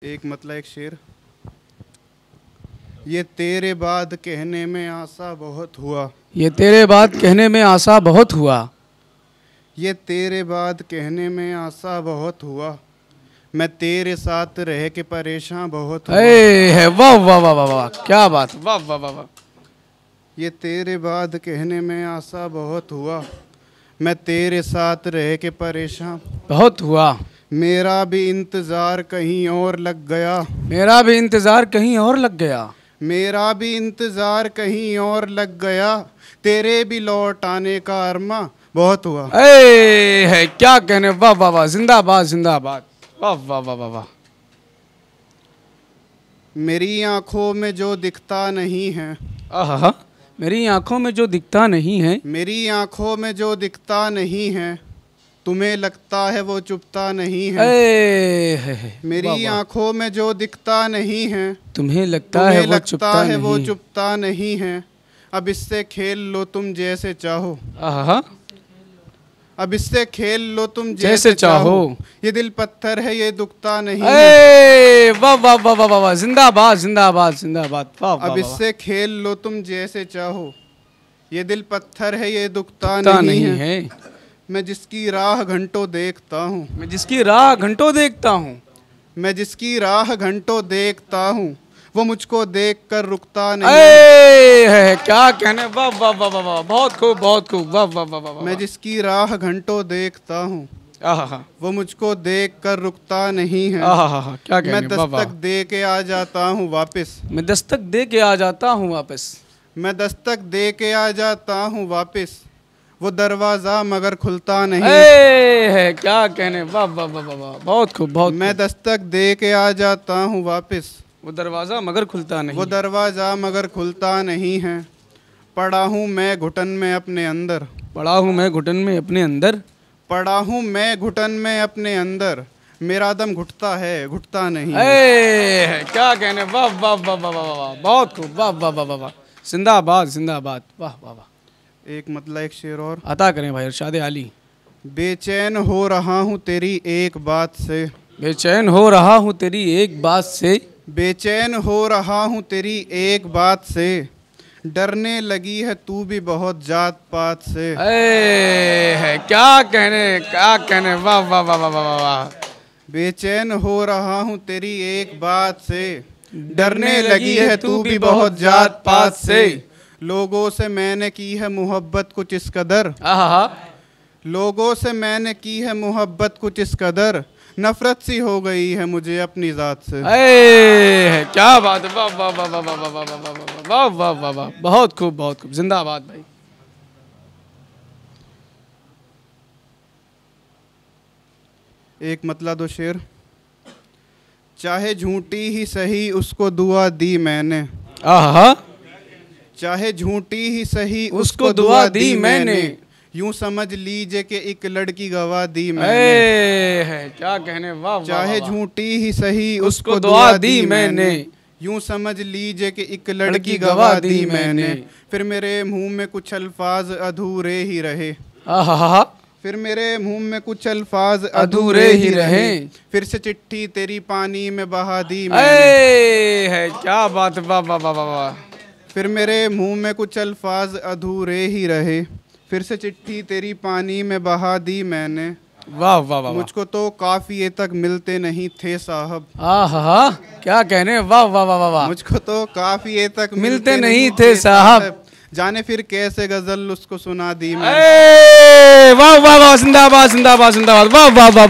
एक मतलब एक शेर। ये तेरे बाद कहने में आसा बहुत हुआ, ये तेरे बाद कहने में आसा बहुत हुआ, ये तेरे बाद कहने में आसा बहुत हुआ, मैं तेरे साथ रह के परेशान बहुत हुआ। है वाह वाह वाह वाह वाह, क्या बात, वाह वाह वाह वाह। ये तेरे बाद कहने में आसा बहुत हुआ, मैं तेरे साथ रह के परेशान बहुत हुआ, मेरा भी इंतज़ार कहीं और लग गया, मेरा भी इंतजार कहीं और लग गया, मेरा भी इंतज़ार कहीं और लग गया, तेरे भी लौट आने का अरमा बहुत हुआ। है क्या कहने, वाह वाह वाह, जिंदाबाद जिंदाबाद, वाह वाह वाह वाह वाह। मेरी आंखों में जो दिखता नहीं है, आहा, मेरी आंखों में जो दिखता नहीं है, मेरी आंखों में जो दिखता नहीं है, तुम्हें लगता है वो चुपता नहीं है। मेरी आंखों में जो दिखता नहीं है, तुम्हें लगता है वो चुपता नहीं है। अब इससे खेल लो तुम जैसे चाहो, आहा, अब इससे खेल लो तुम जैसे चाहो, ये दिल पत्थर है ये दुखता नहीं है। वाह वाह वाह वाह वाह, जिंदाबाद जिंदाबाद जिंदाबाद, वाह वाह। अब इससे खेल लो तुम जैसे चाहो, ये दिल पत्थर है ये दुखता नहीं है। मैं जिसकी राह घंटों देखता हूँ, मैं जिसकी राह घंटों देखता हूँ, मैं जिसकी राह घंटों देखता हूँ, वो मुझको देख कर रुकता नहीं है क्या कहने, वाह वाह वाह वाह वाह, बहुत खूब बहुत खूब, वाह वाह वाह वाह। मैं जिसकी राह घंटों देखता हूँ, वो मुझको देख कर रुकता नहीं है। क्या कहने, मैं दस्तक दे के आ जाता हूँ वापस, मैं दस्तक दे के आ जाता हूँ वापस, मैं दस्तक दे के आ जाता हूँ वापस, वो दरवाज़ा मगर खुलता नहीं है क्या कहने, वाह वाह वाह वाह, बहुत खूब बहुत। मैं दस्तक दे के आ जाता हूँ वापस, वो दरवाज़ा मगर खुलता नहीं, वो दरवाज़ा मगर खुलता नहीं है। पड़ा हूँ मैं घुटन में अपने अंदर, पड़ा हूँ मैं घुटन में अपने अंदर, पड़ा हूँ मैं घुटन में अपने अंदर, मेरा दम घुटता है घुटता नहीं है क्या कहने, वाह वाह वाह वाह वाह, बहुत खूब, वाह वाह वाह वाह, जिंदाबाद जिंदाबाद, वाह वाह वाह। एक मतलब एक शेर और अता करें भाई इरशाद आली। बेचैन हो रहा हूँ तेरी एक बात से, बेचैन हो रहा हूँ तेरी एक बात से, बेचैन हो रहा हूँ तेरी एक बात से, डरने लगी है तू भी बहुत जात पात से। है क्या कहने, वाह वाह वाह वाह वाह वाह। बेचैन हो रहा हूँ तेरी एक बात से, डरने लगी है तू भी बहुत जात पात से। लोगों से मैंने की है मोहब्बत कुछ इस कदर, लोगों से मैंने की है मोहब्बत कुछ इस कदर, नफरत सी हो गई है मुझे अपनी ज़ात से। है क्या बात है, वाह वाह वाह वाह वाह वाह वाह वाह वाह वाह, बहुत खूब बहुत खूब, जिंदाबाद भाई। एक मतलब दो शेर। चाहे झूठी ही सही उसको दुआ दी मैंने, चाहे झूठी ही सही उसको दुआ दी मैंने, यूं समझ लीजिए कि एक लड़की गवा दी मैंने। है क्या कहने, वाह। चाहे झूठी ही सही उसको दुआ दी मैंने, यूं समझ लीजिए कि एक लड़की गवा दी मैंने। फिर मेरे मुंह में कुछ अल्फाज अधूरे ही रहे, फिर मेरे मुंह में कुछ अल्फाज अधूरे ही रहे, फिर से चिट्ठी तेरी पानी में बहा दी मैंने। है क्या बात, वाह वाह वाह वाह। फिर मेरे मुंह में कुछ अल्फाज अधूरे ही रहे, फिर से चिट्ठी तेरी पानी में बहा दी मैंने। वाह वाह वाह। मुझको तो काफिए तक मिलते नहीं थे साहब, क्या कहने, वाह वाह वाह वाह। मुझको तो काफिए तक मिलते नहीं थे साहब, जाने फिर कैसे गजल उसको सुना दी मैं। वाह वाह वाह, जिंदाबाद जिंदाबाद जिंदाबाद, वाह वाह वाह।